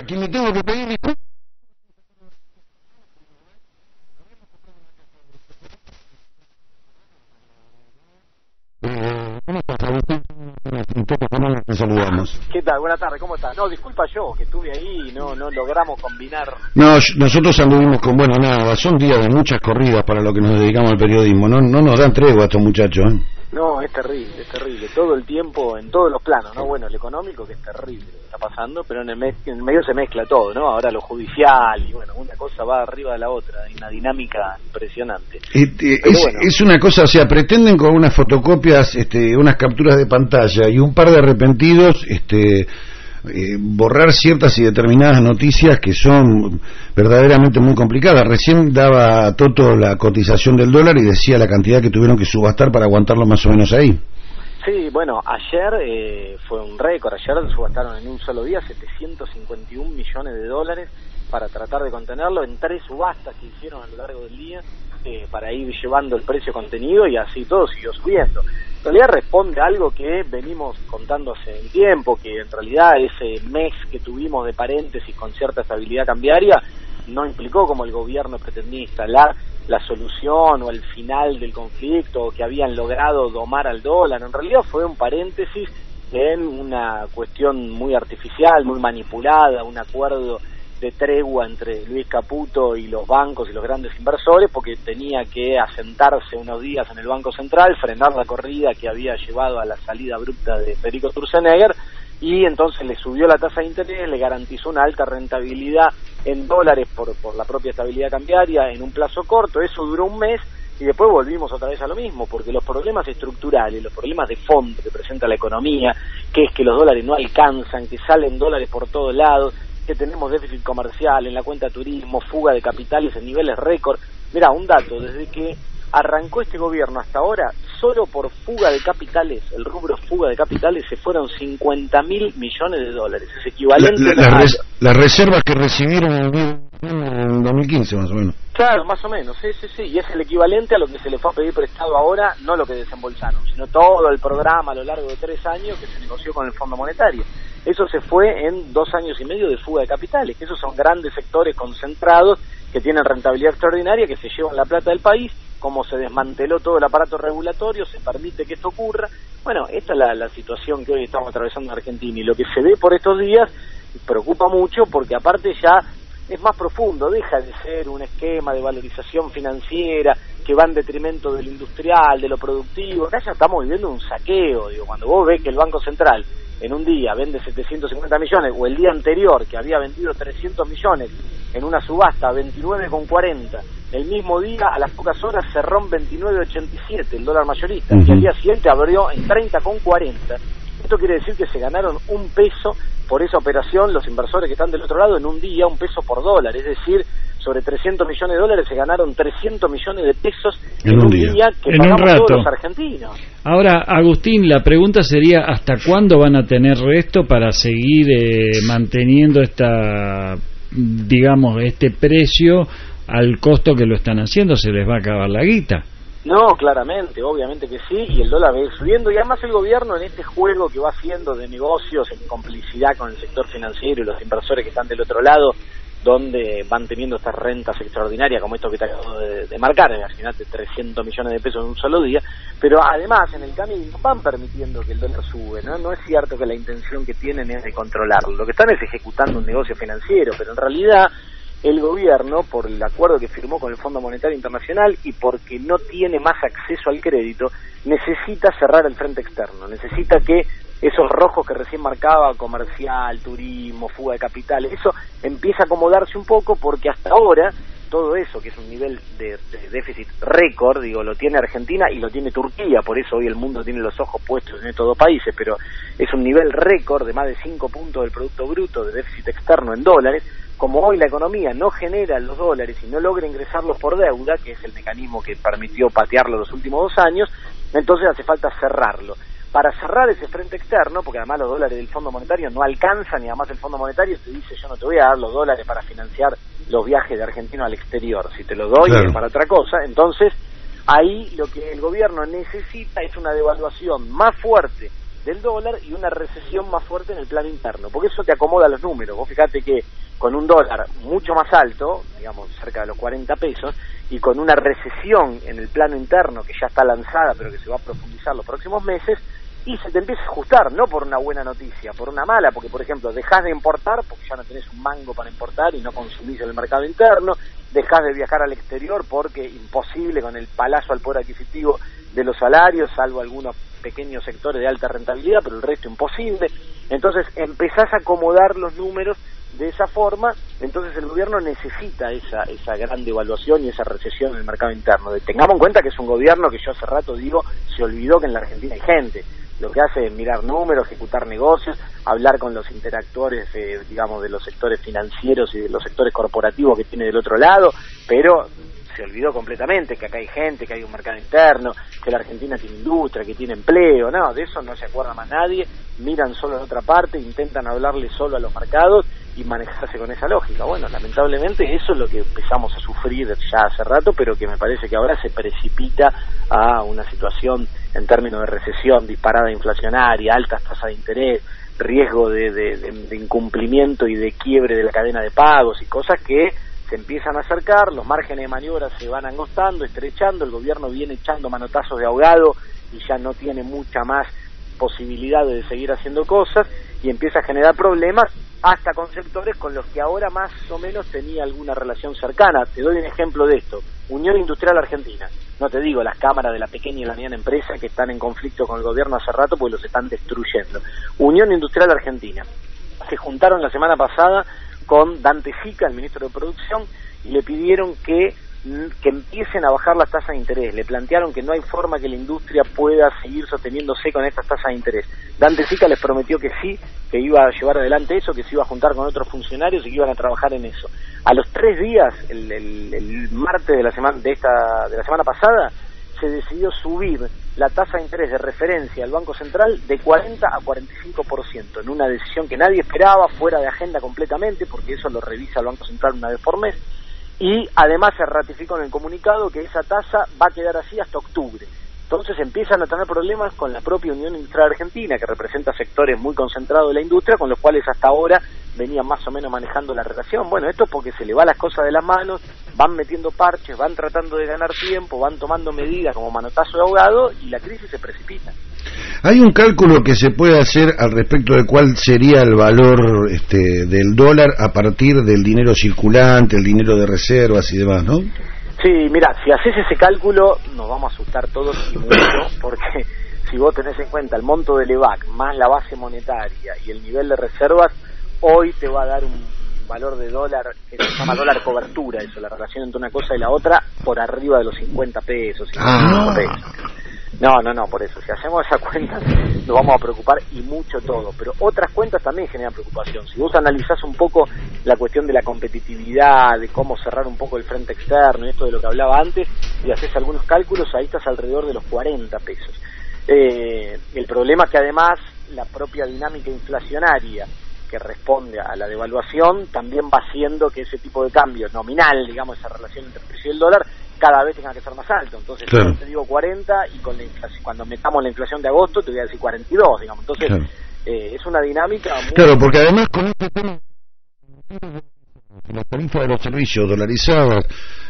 quien le tengo que pedir disculpas. ¿Cómo estás, Agustín? Te saludamos. ¿Qué tal? Buenas tardes, ¿cómo estás? No, disculpa yo, que estuve ahí y no logramos combinar. No, nosotros anduvimos con, bueno, nada, son días de muchas corridas para lo que nos dedicamos al periodismo, no nos dan tregua a estos muchachos, ¿eh? No, es terrible, todo el tiempo, en todos los planos, ¿no? Bueno, el económico, que es terrible lo que está pasando, pero en el medio se mezcla todo, ¿no? Ahora lo judicial, y bueno, una cosa va arriba de la otra, hay una dinámica impresionante. Es una cosa, o sea, pretenden con unas fotocopias, unas capturas de pantalla y un par de arrepentidos, borrar ciertas y determinadas noticias que son verdaderamente muy complicadas. Recién daba Toto la cotización del dólar y decía la cantidad que tuvieron que subastar para aguantarlo más o menos ahí. Sí, bueno, ayer fue un récord, ayer subastaron en un solo día 751 millones de dólares para tratar de contenerlo en 3 subastas que hicieron a lo largo del día, para ir llevando el precio contenido, y así todo siguió subiendo. En realidad responde a algo que venimos contando hace un tiempo, que en realidad ese mes que tuvimos de paréntesis con cierta estabilidad cambiaria no implicó, como el gobierno pretendía instalar, la solución o el final del conflicto, o que habían logrado domar al dólar. En realidad fue un paréntesis en una cuestión muy artificial, muy manipulada, un acuerdo de tregua entre Luis Caputo y los bancos y los grandes inversores, porque tenía que asentarse unos días en el Banco Central, frenar la corrida que había llevado a la salida abrupta de Federico Sturzenegger, y entonces le subió la tasa de interés, le garantizó una alta rentabilidad en dólares por la propia estabilidad cambiaria en un plazo corto. Eso duró un mes y después volvimos otra vez a lo mismo, porque los problemas estructurales, los problemas de fondo que presenta la economía, que es que los dólares no alcanzan, que salen dólares por todos lados, que tenemos déficit comercial en la cuenta de turismo, fuga de capitales en niveles récord. Mira, un dato, desde que arrancó este gobierno hasta ahora, solo por fuga de capitales, el rubro fuga de capitales, se fueron 50.000 millones de dólares. Es equivalente las reservas que recibieron en 2015 más o menos. Claro, más o menos, sí, y es el equivalente a lo que se le fue a pedir prestado ahora, no lo que desembolsaron, sino todo el programa a lo largo de 3 años que se negoció con el Fondo Monetario. Eso se fue en 2 años y medio de fuga de capitales, que esos son grandes sectores concentrados que tienen rentabilidad extraordinaria, que se llevan la plata del país. Como se desmanteló todo el aparato regulatorio, se permite que esto ocurra. Bueno, esta es la situación que hoy estamos atravesando en Argentina, y lo que se ve por estos días preocupa mucho, porque aparte ya es más profundo, deja de ser un esquema de valorización financiera que va en detrimento de lo industrial, de lo productivo. Acá ya estamos viviendo un saqueo, cuando vos ves que el Banco Central en un día vende 750 millones, o el día anterior que había vendido 300 millones en una subasta a 29,40, el mismo día, a las pocas horas, cerró en 29,87 el dólar mayorista, y al día siguiente abrió en 30,40. Esto quiere decir que se ganaron un peso por esa operación los inversores que están del otro lado en un día, un peso por dólar, es decir, sobre 300 millones de dólares se ganaron 300 millones de pesos en un día que en pagamos un rato. todos los argentinos. Ahora, Agustín, la pregunta sería, ¿hasta cuándo van a tener esto para seguir manteniendo este precio al costo que lo están haciendo? ¿Se les va a acabar la guita? No, claramente, obviamente que sí, y el dólar va a ir subiendo, y además el gobierno, en este juego que va haciendo de negocios en complicidad con el sector financiero y los inversores que están del otro lado, donde van teniendo estas rentas extraordinarias como esto que te acabo de marcar, imagínate, 300 millones de pesos en un solo día, pero además en el camino van permitiendo que el dólar sube, ¿no? No es cierto que la intención que tienen es de controlarlo, lo que están es ejecutando un negocio financiero, pero en realidad el gobierno, por el acuerdo que firmó con el Fondo Monetario Internacional y porque no tiene más acceso al crédito, necesita cerrar el frente externo, necesita que esos rojos que recién marcaba, comercial, turismo, fuga de capitales, eso empieza a acomodarse un poco, porque hasta ahora todo eso, que es un nivel de déficit récord, lo tiene Argentina y lo tiene Turquía, por eso hoy el mundo tiene los ojos puestos en estos dos países, pero es un nivel récord de más de 5 puntos del Producto Bruto de déficit externo en dólares. Como hoy la economía no genera los dólares y no logra ingresarlos por deuda, que es el mecanismo que permitió patearlo los últimos 2 años, entonces hace falta cerrarlo. Para cerrar ese frente externo, porque además los dólares del Fondo Monetario no alcanzan, y además el Fondo Monetario te dice: yo no te voy a dar los dólares para financiar los viajes de argentinos al exterior, si te los doy es para otra cosa. Entonces ahí lo que el gobierno necesita es una devaluación más fuerte del dólar y una recesión más fuerte en el plano interno, porque eso te acomoda los números. Vos fíjate que con un dólar mucho más alto, digamos cerca de los 40 pesos, y con una recesión en el plano interno que ya está lanzada pero que se va a profundizar los próximos meses, y se te empieza a ajustar, no por una buena noticia, por una mala, porque por ejemplo dejás de importar porque ya no tenés un mango para importar y no consumís en el mercado interno, dejás de viajar al exterior porque imposible con el palazo al poder adquisitivo de los salarios, salvo algunos pequeños sectores de alta rentabilidad, pero el resto imposible. Entonces empezás a acomodar los números de esa forma, entonces el gobierno necesita esa gran devaluación y esa recesión en el mercado interno. Tengamos en cuenta que es un gobierno que yo hace rato digo, se olvidó que en la Argentina hay gente. Lo que hace es mirar números, ejecutar negocios, hablar con los interactores, digamos, de los sectores financieros y de los sectores corporativos que tiene del otro lado, pero se olvidó completamente que acá hay gente, que hay un mercado interno, que la Argentina tiene industria, que tiene empleo. No, de eso no se acuerda más nadie, miran solo en otra parte, intentan hablarle solo a los mercados y manejarse con esa lógica. Bueno, lamentablemente eso es lo que empezamos a sufrir ya hace rato, pero que me parece que ahora se precipita a una situación en términos de recesión, disparada inflacionaria, altas tasas de interés, riesgo de incumplimiento y de quiebre de la cadena de pagos y cosas que se empiezan a acercar, los márgenes de maniobra se van angostando, estrechando, el gobierno viene echando manotazos de ahogado y ya no tiene mucha más posibilidad de seguir haciendo cosas y empieza a generar problemas hasta con sectores con los que ahora más o menos tenía alguna relación cercana. Te doy un ejemplo de esto, Unión Industrial Argentina, no te digo las cámaras de la pequeña y la mediana empresa que están en conflicto con el gobierno hace rato porque los están destruyendo. Unión Industrial Argentina, se juntaron la semana pasada con Dante Sica, el ministro de Producción, y le pidieron que empiecen a bajar las tasas de interés. Le plantearon que no hay forma que la industria pueda seguir sosteniéndose con estas tasas de interés. Dante Sica les prometió que sí, que iba a llevar adelante eso, que se iba a juntar con otros funcionarios y que iban a trabajar en eso. A los 3 días, el martes de la semana pasada, se decidió subir la tasa de interés de referencia al Banco Central de 40 a 45%, en una decisión que nadie esperaba, fuera de agenda completamente, porque eso lo revisa el Banco Central una vez por mes, y además se ratificó en el comunicado que esa tasa va a quedar así hasta octubre. Entonces empiezan a tener problemas con la propia Unión Industrial Argentina, que representa sectores muy concentrados de la industria, con los cuales hasta ahora venían más o menos manejando la relación. Bueno, esto es porque se le va las cosas de las manos, van metiendo parches, van tratando de ganar tiempo, van tomando medidas como manotazo de ahogado y la crisis se precipita. Hay un cálculo que se puede hacer al respecto de cuál sería el valor del dólar a partir del dinero circulante, el dinero de reservas y demás, ¿no? Sí, mira, si haces ese cálculo nos vamos a asustar todos y mucho, porque si vos tenés en cuenta el monto del EVAC más la base monetaria y el nivel de reservas, hoy te va a dar un valor de dólar que se llama dólar cobertura, eso, la relación entre una cosa y la otra, por arriba de los 50 pesos, 55 pesos. No, por eso, si hacemos esa cuenta nos vamos a preocupar y mucho todo, pero otras cuentas también generan preocupación. Si vos analizás un poco la cuestión de la competitividad, de cómo cerrar un poco el frente externo y esto de lo que hablaba antes, y haces algunos cálculos, ahí estás alrededor de los 40 pesos. El problema es que además la propia dinámica inflacionaria que responde a la devaluación también va haciendo que ese tipo de cambio nominal, digamos, esa relación entre el precio y el dólar, cada vez tenga que ser más alto. Entonces, claro, yo te digo 40 y con la inflación, cuando metamos la inflación de agosto te voy a decir 42, digamos. Entonces, claro, es una dinámica muy... Claro, porque además con este tema las tarifas de los servicios dolarizadas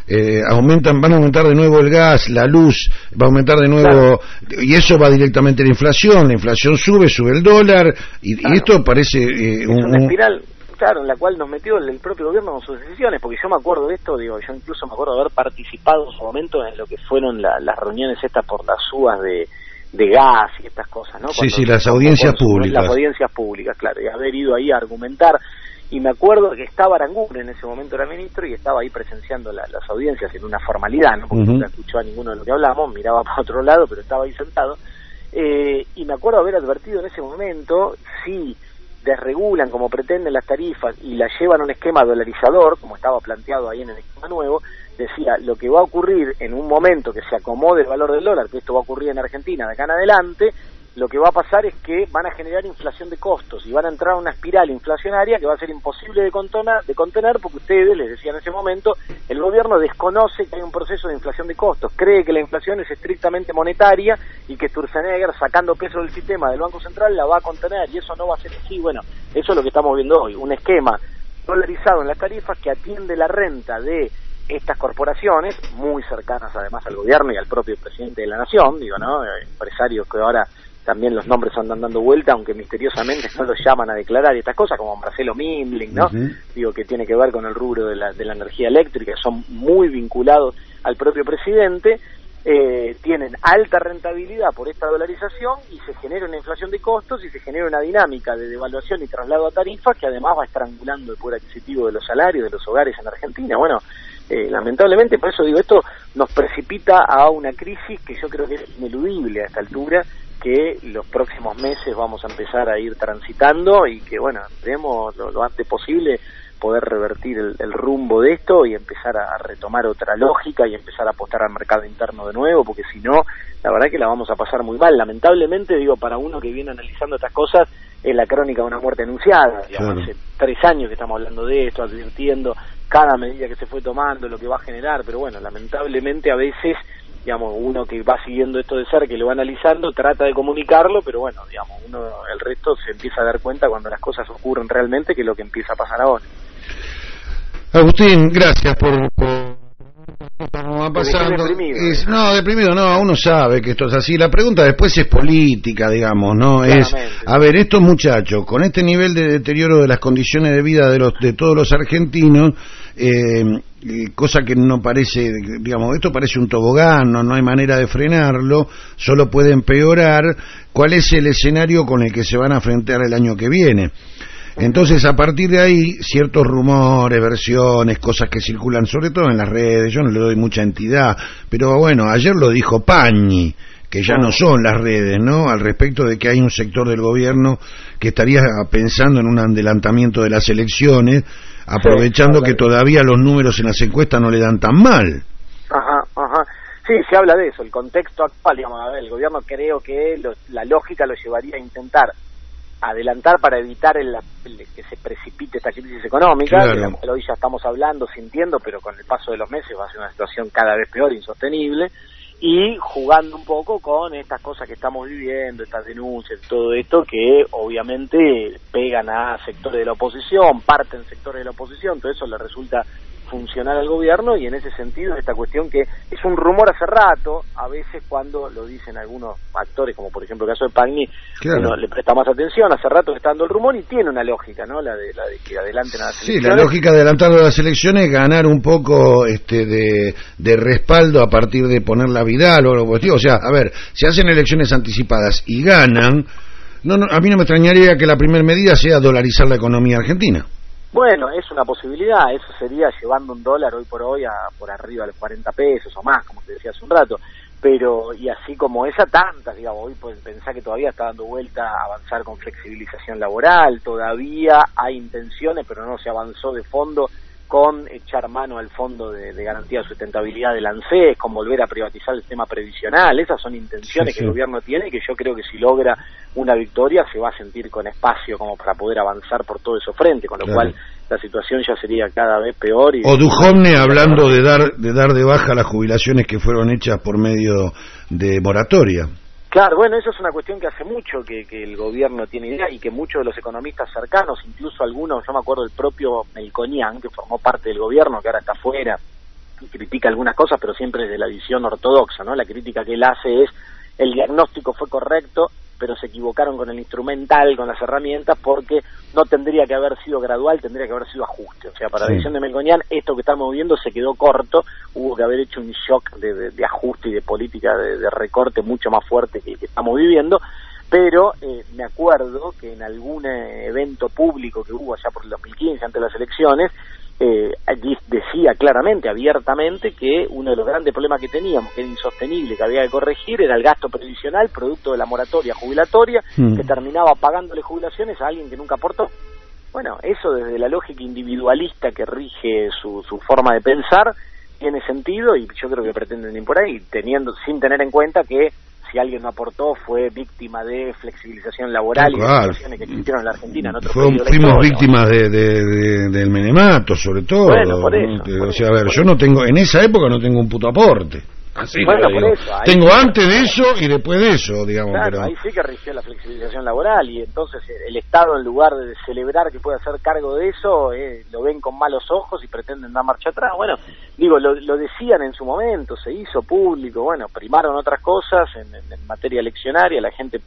van a aumentar de nuevo el gas, la luz, va a aumentar de nuevo, claro, y eso va directamente a la inflación sube el dólar, y, claro, y esto parece una espiral, claro, en la cual nos metió el propio gobierno con sus decisiones, porque yo me acuerdo de esto, yo incluso me acuerdo de haber participado en su momento en lo que fueron las reuniones estas por las subas de gas y estas cosas, ¿no? Sí, las audiencias públicas. Las audiencias públicas, claro, y haber ido ahí a argumentar. Y me acuerdo que estaba Aranguren, en ese momento era ministro, y estaba ahí presenciando las audiencias en una formalidad, ¿no? Porque no escuchó a ninguno de lo que hablamos, miraba para otro lado, pero estaba ahí sentado. Y me acuerdo haber advertido en ese momento, si desregulan como pretenden las tarifas y las llevan a un esquema dolarizador, como estaba planteado ahí en el esquema nuevo, decía, lo que va a ocurrir en un momento que se acomode el valor del dólar, que esto va a ocurrir en Argentina de acá en adelante, lo que va a pasar es que van a generar inflación de costos y van a entrar a una espiral inflacionaria que va a ser imposible de contener porque ustedes, les decía en ese momento, el gobierno desconoce que hay un proceso de inflación de costos, cree que la inflación es estrictamente monetaria y que Sturzenegger, sacando peso del sistema del Banco Central, la va a contener, y eso no va a ser así. Bueno, eso es lo que estamos viendo hoy, un esquema dolarizado en las tarifas que atiende la renta de estas corporaciones, muy cercanas además al gobierno y al propio presidente de la nación, digo, ¿no? Empresarios que ahora también los nombres andan dando vuelta, aunque misteriosamente no los llaman a declarar estas cosas, como Marcelo Mindling, ¿no? Digo, que tiene que ver con el rubro de la energía eléctrica, son muy vinculados al propio presidente, tienen alta rentabilidad por esta dolarización y se genera una inflación de costos y se genera una dinámica de devaluación y traslado a tarifas que además va estrangulando el poder adquisitivo de los salarios de los hogares en Argentina. Bueno, lamentablemente, por eso digo, esto nos precipita a una crisis que yo creo que es ineludible a esta altura, que los próximos meses vamos a empezar a ir transitando y que, bueno, esperemos lo antes posible poder revertir el rumbo de esto y empezar a retomar otra lógica y empezar a apostar al mercado interno de nuevo, porque si no, la verdad que la vamos a pasar muy mal. Lamentablemente, digo, para uno que viene analizando estas cosas, es la crónica de una muerte anunciada. Digamos, claro. Hace 3 años que estamos hablando de esto, advirtiendo cada medida que se fue tomando, lo que va a generar, pero bueno, lamentablemente a veces, digamos, uno que va siguiendo esto de cerca, que lo va analizando, trata de comunicarlo, pero bueno, digamos, el resto se empieza a dar cuenta cuando las cosas ocurren realmente, que es lo que empieza a pasar ahora. Agustín, gracias por cómo va pasando. Deprimido no, uno sabe que esto es así. La pregunta después es política, digamos, ¿no? Claramente. Es, a ver, estos muchachos, con este nivel de deterioro de las condiciones de vida de todos los argentinos, cosa que no parece, digamos, esto parece un tobogán, no hay manera de frenarlo, solo puede empeorar. ¿Cuál es el escenario con el que se van a enfrentar el año que viene? Entonces, a partir de ahí, ciertos rumores, versiones, cosas que circulan, sobre todo en las redes, yo no le doy mucha entidad, pero bueno, ayer lo dijo Pañi, que ya no son las redes, ¿no?, al respecto de que hay un sector del gobierno que estaría pensando en un adelantamiento de las elecciones, aprovechando que todavía los números en las encuestas no le dan tan mal. Sí, se habla de eso, el contexto actual, digamos, a ver, el gobierno creo que la lógica lo llevaría a intentar adelantar para evitar que se precipite esta crisis económica, claro, de la cual hoy ya estamos hablando, sintiendo, pero con el paso de los meses va a ser una situación cada vez peor, insostenible, y jugando un poco con estas cosas que estamos viviendo, estas denuncias, todo esto que obviamente pegan a sectores de la oposición, parten sectores de la oposición, todo eso le resulta funcional al gobierno, y en ese sentido esta cuestión que es un rumor hace rato, a veces cuando lo dicen algunos actores, como por ejemplo el caso de Pagni, claro, uno le presta más atención, hace rato que está dando el rumor y tiene una lógica, ¿no? La de que adelanten a las elecciones. Sí, la lógica de adelantar a las elecciones es ganar un poco de respaldo a partir de poner la Vidal o algo positivo. O sea, a ver, si hacen elecciones anticipadas y ganan, a mí no me extrañaría que la primera medida sea dolarizar la economía argentina. Bueno, es una posibilidad, eso sería llevando un dólar hoy por hoy por arriba de los 40 pesos o más, como te decía hace un rato, pero y así como esa, tantas, digamos, hoy pues pensar que todavía está dando vuelta a avanzar con flexibilización laboral, todavía hay intenciones, pero no se avanzó de fondo con echar mano al Fondo de Garantía de Sustentabilidad del ANSES, con volver a privatizar el sistema previsional. Esas son intenciones que el gobierno tiene y que yo creo que si logra una victoria se va a sentir con espacio como para poder avanzar por todo eso frente, con lo cual la situación ya sería cada vez peor. O Duhovne hablando de dar de baja las jubilaciones que fueron hechas por medio de moratoria. Claro, bueno, eso es una cuestión que hace mucho que el gobierno tiene idea y que muchos de los economistas cercanos, incluso algunos, yo me acuerdo del propio Melconian, que formó parte del gobierno, que ahora está afuera y critica algunas cosas, pero siempre desde la visión ortodoxa, ¿no? La crítica que él hace es, el diagnóstico fue correcto, pero se equivocaron con el instrumental, con las herramientas, porque no tendría que haber sido gradual, tendría que haber sido ajuste. O sea, para la visión de Melconian, esto que estamos viendo se quedó corto, hubo que haber hecho un shock de ajuste y de política de recorte mucho más fuerte que estamos viviendo, pero me acuerdo que en algún evento público que hubo allá por el 2015, antes de las elecciones, decía claramente, abiertamente, que uno de los grandes problemas que teníamos, que era insostenible, que había que corregir, era el gasto previsional producto de la moratoria jubilatoria, que terminaba pagándole jubilaciones a alguien que nunca aportó. Bueno, eso desde la lógica individualista que rige su forma de pensar tiene sentido, y yo creo que pretenden ir por ahí, sin tener en cuenta que si alguien no aportó fue víctima de flexibilización laboral y de situaciones que existieron en la Argentina. Fuimos víctimas del menemato, sobre todo. Bueno, por eso, ¿no? O sea, a ver, yo no tengo, en esa época no tengo un puto aporte. Así bueno, por eso, tengo antes de eso y después de eso, digamos. Claro, pero... ahí sí que rigió la flexibilización laboral y entonces el Estado, en lugar de celebrar que puede hacer cargo de eso, lo ven con malos ojos y pretenden dar marcha atrás. Bueno, digo, lo decían en su momento, se hizo público, bueno, primaron otras cosas en materia eleccionaria, la gente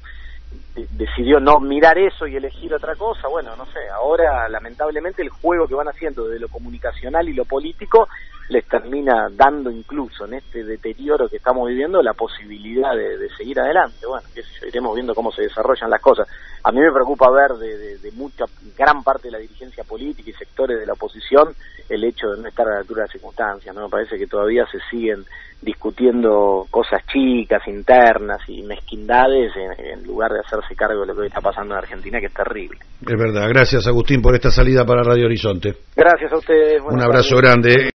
decidió no mirar eso y elegir otra cosa. Bueno, no sé, ahora lamentablemente el juego que van haciendo de lo comunicacional y lo político les termina dando, incluso en este deterioro que estamos viviendo, la posibilidad de seguir adelante. Bueno, qué sé yo, iremos viendo cómo se desarrollan las cosas. A mí me preocupa ver de mucha, gran parte de la dirigencia política y sectores de la oposición el hecho de no estar a la altura de las circunstancias, ¿no? Me parece que todavía se siguen discutiendo cosas chicas, internas y mezquindades en lugar de hacerse cargo de lo que hoy está pasando en Argentina, que es terrible. Es verdad. Gracias, Agustín, por esta salida para Radio Horizonte. Gracias a ustedes. Un abrazo grande.